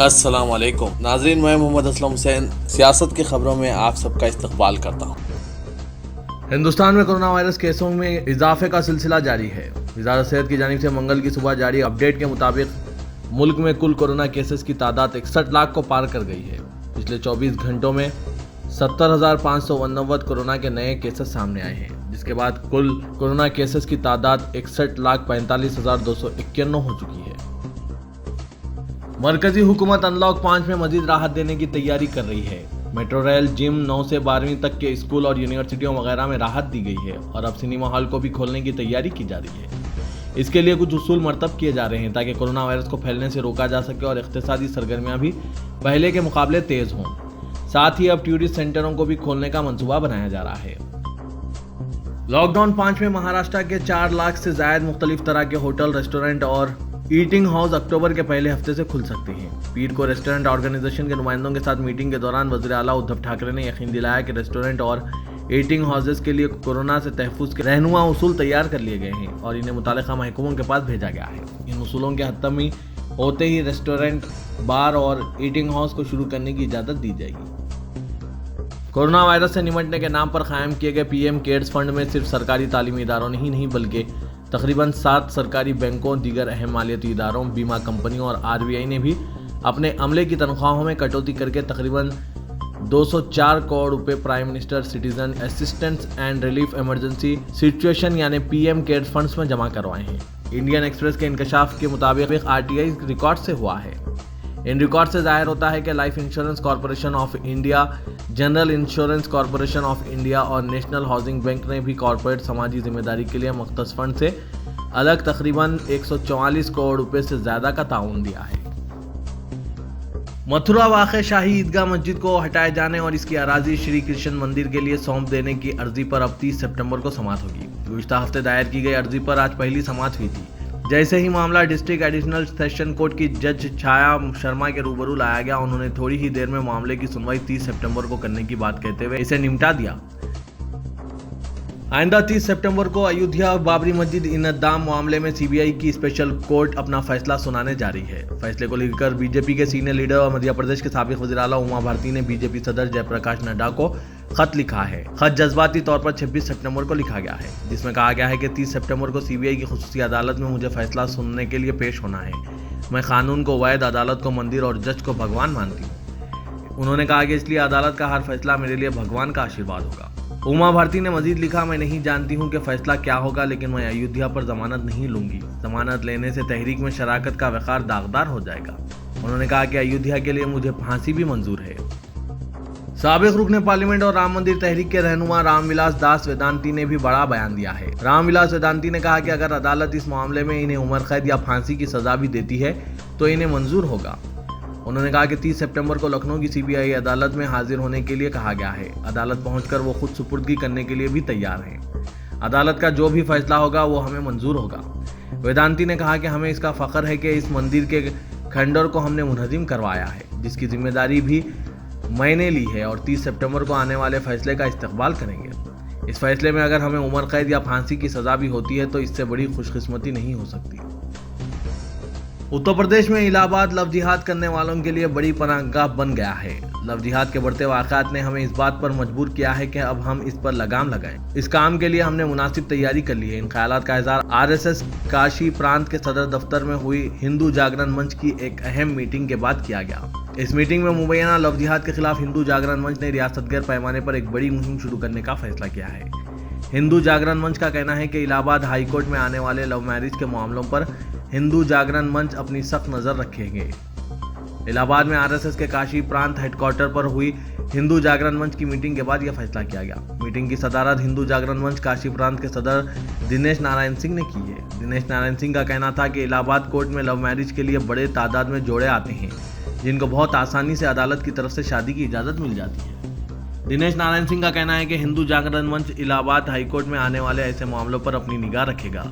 अस्सलाम वालेकुम नाजरीन, मैं मोहम्मद असलम हुसैन सियासत की खबरों में आप सबका इस्तकबाल करता हूँ। हिंदुस्तान में कोरोना वायरस केसों में इजाफे का सिलसिला जारी है। वजारत सेहत की जानिब से मंगल की सुबह जारी अपडेट के मुताबिक मुल्क में कुल कोरोना केसेस की तादाद 61 लाख को पार कर गई है। पिछले 24 घंटों में 70,589 कोरोना के नए केसेस सामने आए हैं, जिसके बाद कुल कोरोना केसेस की तादाद 61,45,251 हो चुकी है। मरकजी हुकूमत अनलॉक 5 में मजीद राहत देने की तैयारी कर रही है। मेट्रो रेल, जिम, 9 से 12वीं तक के स्कूल और यूनिवर्सिटियों वगैरह में राहत दी गई है और अब सिनेमा हॉल को भी खोलने की तैयारी की जा रही है। इसके लिए कुछ उसूल मरतब किए जा रहे हैं ताकि कोरोना वायरस को फैलने से रोका जा सके और इक्तिसादी सरगर्मियां भी पहले के मुकाबले तेज हों। साथ ही अब टूरिस्ट सेंटरों को भी खोलने का मंसूबा बनाया जा रहा है। लॉकडाउन 5 में महाराष्ट्र के 4 लाख से जायद मुख्तलिफ तरह के होटल, रेस्टोरेंट और ईटिंग हाउस अक्टूबर के पहले हफ्ते से खुल सकते हैं। पीर को रेस्टोरेंट ऑर्गेनाइजेशन के नुमाइंदों के साथ मीटिंग के दौरान वज़ीर आला उद्धव ठाकरे ने यकीन दिलाया कि रेस्टोरेंट और ईटिंग हाउसेस के लिए कोरोना से तहफ़्फ़ुज़ के रहनुमा उसूल तैयार कर लिए गए हैं और इन्हें मुतालिका महकमों के पास भेजा गया है। इन उसूलों के हतमी होते ही रेस्टोरेंट, बार और ईटिंग हाउस को शुरू करने की इजाज़त दी जाएगी। कोरोना वायरस से निपटने के नाम पर कायम किए गए पीएम केयर्स फंड में सिर्फ सरकारी तालीमी इदारों ही नहीं बल्कि तकरीबन 7 सरकारी बैंकों, दीगर अहम मालियाती इदारों, बीमा कंपनियों और आरबीआई ने भी अपने अमले की तनख्वाहों में कटौती करके तकरीबन 204 करोड़ रुपए prime minister citizen assistance and relief emergency situation यानी पीएम केयर्स फंड्स में जमा करवाए हैं। इंडियन एक्सप्रेस के इंकशाफ के मुताबिक आरटीआई रिकॉर्ड से हुआ है। इन रिकॉर्ड से जाहिर होता है कि life insurance corporation of India, general insurance corporation of India और नेशनल हाउसिंग बैंक ने भी कॉरपोरेट समाजी जिम्मेदारी के लिए मुख्तस फंड से अलग तकरीबन 144 करोड़ रुपए से ज्यादा का ताउन दिया है। मथुरा वाक़ शाही ईदगाह मस्जिद को हटाए जाने और इसकी अराजी श्री कृष्ण मंदिर के लिए सौंप देने की अर्जी पर अब 30 सितंबर को समाअत होगी। गुज़िश्ता हफ्ते दायर की गई अर्जी पर आज पहली समाअत हुई थी। जैसे ही मामला डिस्ट्रिक्ट एडिशनल सेशन कोर्ट की जज छाया शर्मा के रूबरू लाया गया, उन्होंने थोड़ी ही देर में मामले की सुनवाई 30 सितंबर को करने की बात कहते हुए इसे निपटा दिया। आइंदा 30 सितंबर को अयोध्या बाबरी मस्जिद इंहदाम मामले में सीबीआई की स्पेशल कोर्ट अपना फैसला सुनाने जा रही है। फैसले को लेकर बीजेपी के सीनियर लीडर और मध्य प्रदेश के साबिक वज़ीर आला उमा भारती ने बीजेपी सदर जयप्रकाश नड्डा को खत लिखा है। खत जज्बाती तौर पर 26 सितंबर को लिखा गया है, जिसमें कहा गया है कि 30 सितंबर को सीबीआई की खुसूसी अदालत में मुझे फैसला सुनने के लिए पेश होना है। मैं कानून को वैध, अदालत को मंदिर और जज को भगवान मानती हूँ। उन्होंने कहा कि इसलिए अदालत का हर फैसला मेरे लिए भगवान का आशीर्वाद होगा। उमा भारती ने मजीद लिखा, मैं नहीं जानती हूँ कि फैसला क्या होगा, लेकिन मैं अयोध्या पर जमानत नहीं लूंगी। जमानत लेने से तहरीक में शराकत का वक़ार दागदार हो जाएगा। उन्होंने कहा कि अयोध्या के लिए मुझे फांसी भी मंजूर है। साबिक रुकने पार्लियामेंट और राम मंदिर तहरीक के रहनुमा रामविलास दास वेदांती ने भी बड़ा बयान दिया है। रामविलास वेदांती ने कहा कि अगर अदालत इस मामले में इन्हें उम्र कैद या फांसी की सजा भी देती है तो इन्हें मंजूर होगा। उन्होंने कहा कि 30 सितंबर को लखनऊ की सीबीआई अदालत में हाजिर होने के लिए कहा गया है। अदालत पहुंचकर वो खुद सुपुर्दगी करने के लिए भी तैयार हैं। अदालत का जो भी फैसला होगा वो हमें मंजूर होगा। वेदांती ने कहा कि हमें इसका फख्र है कि इस मंदिर के खंडर को हमने मुनहजिम करवाया है, जिसकी जिम्मेदारी भी मैंने ली है और 30 सितंबर को आने वाले फैसले का इस्तकबाल करेंगे। इस फैसले में अगर हमें उम्र कैद या फांसी की सजा भी होती है तो इससे बड़ी खुशकिस्मती नहीं हो सकती। उत्तर प्रदेश में इलाहाबाद लव जिहाद करने वालों के लिए बड़ी पनाहगाह बन गया है। लव जिहाद के बढ़ते वाक़यात ने हमें इस बात पर मजबूर किया है कि अब हम इस पर लगाम लगाएं। इस काम के लिए हमने मुनासिब तैयारी कर ली है। इन ख्यालात का इज़हार आरएसएस काशी प्रांत के सदर दफ्तर में हुई हिंदू जागरण मंच की एक अहम मीटिंग के बाद किया गया। इस मीटिंग में मुबैना लव जिहाद के खिलाफ हिंदू जागरण मंच ने रियासत गैर पैमाने पर एक बड़ी मुहिम शुरू करने का फैसला किया है। हिंदू जागरण मंच का कहना है कि इलाहाबाद हाईकोर्ट में आने वाले लव मैरिज के मामलों पर हिंदू जागरण मंच अपनी सख्त नज़र रखेंगे। इलाहाबाद में आरएसएस के काशी प्रांत हेडक्वार्टर पर हुई हिंदू जागरण मंच की मीटिंग के बाद यह फैसला किया गया। मीटिंग की सदारत हिंदू जागरण मंच काशी प्रांत के सदर दिनेश नारायण सिंह ने की है। दिनेश नारायण सिंह का कहना था कि इलाहाबाद कोर्ट में लव मैरिज के लिए बड़े तादाद में जोड़े आते हैं, जिनको बहुत आसानी से अदालत की तरफ से शादी की इजाज़त मिल जाती है। दिनेश नारायण सिंह का कहना है कि हिंदू जागरण मंच इलाहाबाद हाईकोर्ट में आने वाले ऐसे मामलों पर अपनी निगाह रखेगा।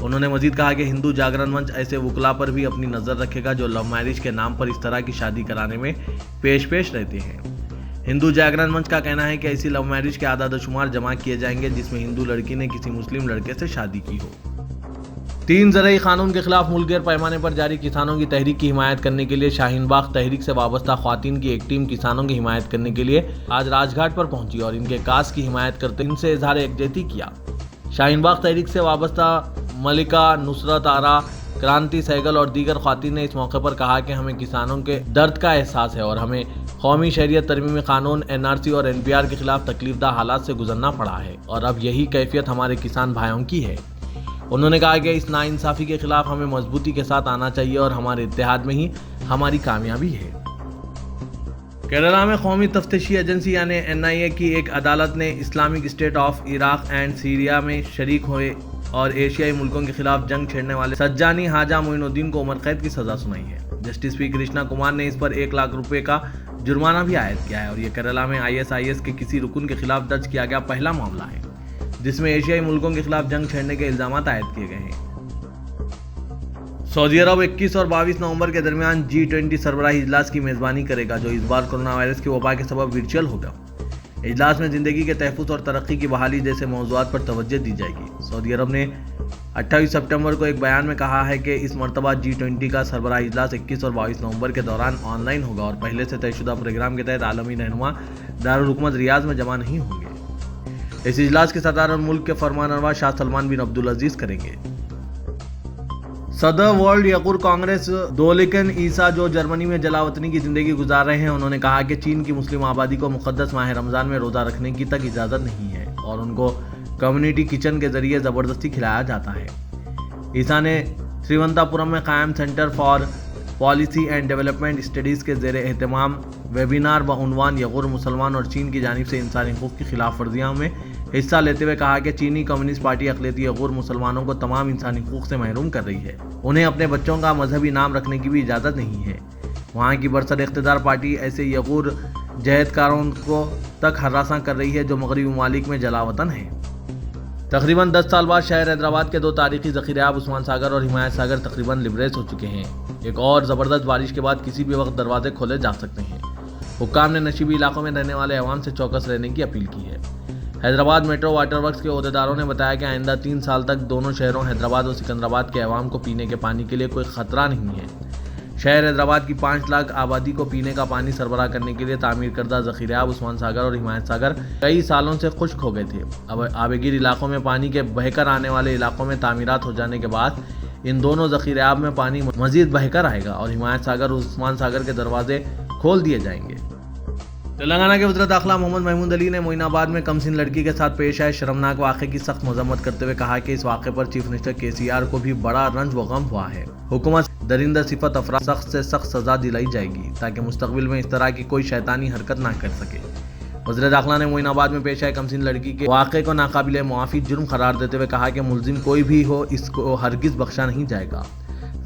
उन्होंने मजीद कहा कि हिंदू जागरण मंच ऐसे वकला पर भी अपनी नज़र रखेगा जो लव मैरिज के नाम पर इस तरह की शादी कराने में पेश रहते हैं। हिंदू जागरण मंच का कहना है कि ऐसी लव मैरिज के आदाद शुमार जमा किए जाएंगे जिसमें हिंदू लड़की ने किसी मुस्लिम लड़के से शादी की हो। तीन ज़रई कानून के खिलाफ मुल्क पैमाने पर जारी किसानों की तहरीक की हिमायत करने के लिए शाहीन बाग तहरीक से वाबस्ता ख्वातीन की एक टीम किसानों की हिमायत करने के लिए आज राजघाट पर पहुंची और इनके कास की हिमायत करते इनसे इजहार यकजहती किया। शाहीन बाग तहरीक से वाबस्ता मलिका, नुसरत आरा, क्रांति सहगल और दीगर ख्वातीन ने इस मौके पर कहा कि हमें किसानों के दर्द का एहसास है और हमें कौमी शहरियत तरमीमी कानून NRC और NPR के खिलाफ तकलीफदा हालात से गुजरना पड़ा है और अब यही कैफियत हमारे किसान भाइयों की है। उन्होंने कहा कि इस नाइंसाफ़ी के खिलाफ हमें मजबूती के साथ आना चाहिए और हमारे इत्तेहाद में ही हमारी कामयाबी है। केरला में कौमी तफ्तीशी एजेंसी यानी NIA की एक अदालत ने Islamic state of Iraq and Syria में शरीक हुए और एशियाई मुल्कों के खिलाफ जंग छेड़ने वाले सज्जानी हाजा मोइनुद्दीन को उम्र कैद की सजा सुनाई है। जस्टिस पी कृष्णा कुमार ने इस पर 1 लाख रुपए का जुर्माना भी आयद किया है और ये केरला में ISIS के किसी रुकन के खिलाफ दर्ज किया गया पहला मामला है जिसमें एशियाई मुल्कों के खिलाफ जंग छेड़ने के इल्जाम आयद किए गए हैं। सऊदी अरब 21 और 22 नवंबर के दरमियान G20 सरबराही इजलास की मेजबानी करेगा जो इस बार कोरोना वायरस की वबा के सबब वर्चुअल होगा। इजलास में जिंदगी के तहफ़्फ़ुज़ और तरक्की की बहाली जैसे मौज़ूआत पर तवज्जो दी जाएगी। सऊदी अरब ने 28 सितंबर को एक बयान में कहा है कि इस मरतबा G20 का सरबराही इजलास 21 और 22 नवंबर के दौरान ऑनलाइन होगा और पहले से तयशुदा प्रोग्राम के तहत आलमी रहनुमा दारुल हुकूमत रियाद में जमा नहीं होंगे। इस इजलास की सदारत मुल्क के फरमानरवा शाह सलमान बिन अब्दुल अजीज करेंगे। सदर वर्ल्ड यकूर कांग्रेस दोलिकन ईसा जो जर्मनी में जलावतनी की जिंदगी गुजार रहे हैं, उन्होंने कहा कि चीन की मुस्लिम आबादी को मुक़द्दस माह रमज़ान में रोज़ा रखने की तक इजाज़त नहीं है और उनको कम्युनिटी किचन के जरिए ज़बरदस्ती खिलाया जाता है। ईसा ने त्रिवंतापुरम में कायम centre for policy and development studies के ज़ेर एहतमाम वेबिनार बउनवान यगुर मुसलमान और चीन की जानिब से इंसानी हुकूक़ की खिलाफ वर्जियों में हिस्सा लेते हुए कहा कि चीनी कम्युनिस्ट पार्टी अक़लियती यगुर मुसलमानों को तमाम इंसानी हुकूक़ से महरूम कर रही है। उन्हें अपने बच्चों का मजहबी नाम रखने की भी इजाज़त नहीं है। वहाँ की बरसर इक़्तिदार पार्टी ऐसे यगुर जहदकारों को तक हरासा कर रही है जो मगरबी ममालिक में जलावतन है। तकरीबन 10 साल बाद शहर हैदराबाद के 2 तारीखी ज़ख़ीराब उस्मान सागर और हिमायत सागर तकरीबन लिबरेज हो चुके हैं। एक और ज़बरदस्त बारिश के बाद किसी भी वक्त दरवाजे खोले जा सकते हैं। हुक्काम ने नशीबी इलाकों में रहने वाले अवाम से चौकस रहने की अपील की है। हैदराबाद मेट्रो वाटर वर्क्स के ओहदेदारों ने बताया कि आइंदा 3 साल तक दोनों शहरों हैदराबाद और सिकंदराबाद के अवाम को पीने के पानी के लिए कोई ख़तरा नहीं है। शहर हैदराबाद की 5 लाख आबादी को पीने का पानी सरबराह करने के लिए तामीर करदा ज़ख़ीराब उस्मान सागर और हिमायत सागर कई सालों से खुश्क हो गए थे। अब आबगिर इलाकों में पानी के बहकर आने वाले इलाकों में तामीरात हो जाने के बाद इन दोनों ज़ख़ीराब में पानी मज़ीद बहकर आएगा और हिमायत सागर और उस्मान सागर के दरवाजे खोल दिए जाएंगे। तेलंगाना के वज़ीर दाखिला मोहम्मद महमूद अली ने मोइनाबाद में कमसिन लड़की के साथ पेश आए शर्मनाक वाक़े की सख्त मजम्मत करते हुए कहा कि इस वाक़े पर चीफ मिनिस्टर KCR को भी बड़ा रंज व गम हुआ है। हुकूमत दरिंदा सिफत अफराद सख्त से सख्त सजा दिलाई जाएगी ताकि मुस्तकबिल में इस तरह की कोई शैतानी हरकत ना कर सके। वज़ीर दाखिला ने मोइनाबाद में पेश आए कमसिन लड़की के वाक़े को नाकाबिले मुआफ़ी जुर्म करार देते हुए कहा कि मुलजिम कोई भी हो इसको हरगिज़ बख्शा नहीं जाएगा।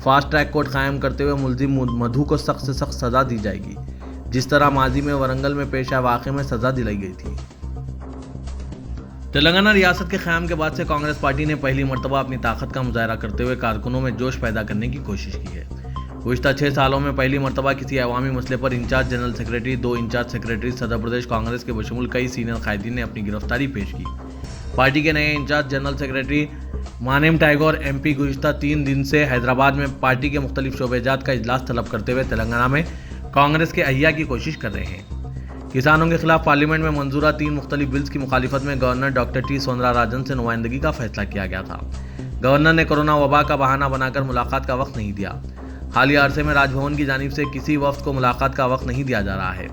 फास्ट ट्रैक कोर्ट कायम करते हुए मुलजिम मधु को सख्त से सख्त सजा दी जाएगी जिस तरह माजी में वरंगल में पेश आए वाक़े में सजा दिलाई गई थी। तेलंगाना रियासत के क़याम के बाद से कांग्रेस पार्टी ने पहली मरतबा अपनी ताकत का मुजाहरा करते हुए कारकुनों में जोश पैदा करने की कोशिश की है। गुज़िश्ता 6 सालों में पहली मरतबा किसी अवामी मसले पर in charge general secretary, 2 in charge secretary सदर प्रदेश कांग्रेस के बशमूल कई सीनियर कायदीन ने अपनी गिरफ्तारी पेश की। पार्टी के नए इंचार्ज जनरल सेक्रेटरी मानेम टैगोर MP गुज़िश्ता 3 दिन से हैदराबाद में पार्टी के मुख्तलिफ शोबेजात का इजलास तलब करते हुए तेलंगाना में कांग्रेस के अहिया की कोशिश कर रहे हैं। किसानों के खिलाफ पार्लियामेंट में मंजूरा 3 मुख्तलिफ बिल्स की मुखालिफत में गवर्नर डॉक्टर T सोंदराराजन से नुमाइंदगी का फैसला किया गया था। गवर्नर ने कोरोना वबा का बहाना बनाकर मुलाकात का वक्त नहीं दिया। हालिया अरसे में राजभवन की जानिब से किसी वफ्द को मुलाकात का वक्त नहीं दिया जा रहा है।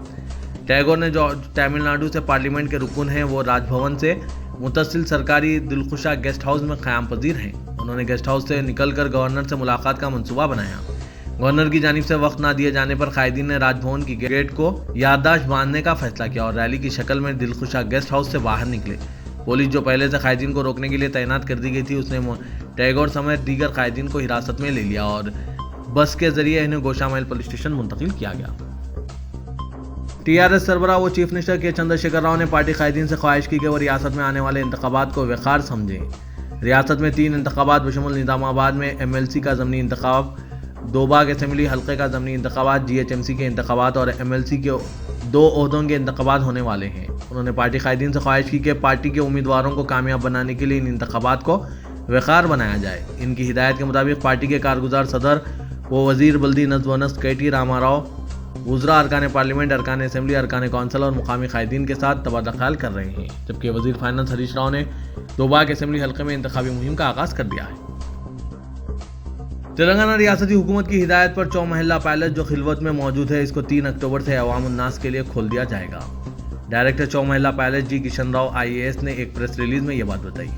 टैगोर ने जो तमिलनाडु से पार्लियामेंट के रुकन हैं वो राजभवन से मुतसिल सरकारी दिलखुशा गेस्ट हाउस में क़याम पजीर हैं। उन्होंने गेस्ट हाउस से निकलकर गवर्नर से मुलाकात का मंसूबा बनाया। गवर्नर की जानिब से वक्त ना दिए जाने पर कायदीन ने राजभवन की गेट को याददाश्त बांधने का फैसला किया और रैली की शक्ल में दिलखुशा गेस्ट हाउस से बाहर निकले। पुलिस जो पहले से कायदीन को रोकने के लिए तैनात कर दी गई थी उसने टैगोर समेत दीगर कायदीन को हिरासत में ले लिया और बस के जरिए इन्हें गोशा महल पुलिस स्टेशन मुंतकिल किया गया। TRS सरबराह व चीफ मिनिस्टर के चंद्रशेखर राव ने पार्टी कायदीन से ख्वाहिश की कि वो रियासत में आने वाले इंतखाबात को वेकार समझें। रियासत में 3 इंतखाबात बशमुल निज़ामाबाद में MLC का ज़मनी इंतखाब, दोबाग असेंबली हल्के का ज़मनी इंतखाबात, GHMC के इंतखाबात और MLC के 2 ओहदों के इंतखाबात होने वाले हैं। उन्होंने पार्टी कायदीन से ख्वाहिश की कि पार्टी के उम्मीदवारों को कामयाब बनाने के लिए इन इंतखाबात को वक़ार बनाया जाए। इनकी हिदायत के मुताबिक पार्टी के कारगुजार सदर व वजीर बल्दी नज़्म व नस्क KT रामाराव वज़रा, अरकान पार्लियामेंट, अरकान असम्बली, अरकान कौंसल और मुकामी कायदीन के साथ तबादला ख्याल कर रहे हैं, जबकि वजीर फाइनेंस हरीश राव ने दोबाग असम्बली हल्के में इंतखाबी मुहिम का आगाज़ कर दिया है। तेलंगाना रियासती हुकूमत की हिदायत पर चौमहला पैलेस जो खिलवत में मौजूद है, इसको 3 अक्टूबर से अवाम उन्नास के लिए खोल दिया जाएगा। डायरेक्टर चौमहला पैलेस जी किशन राव IAS ने एक प्रेस रिलीज में यह बात बताई।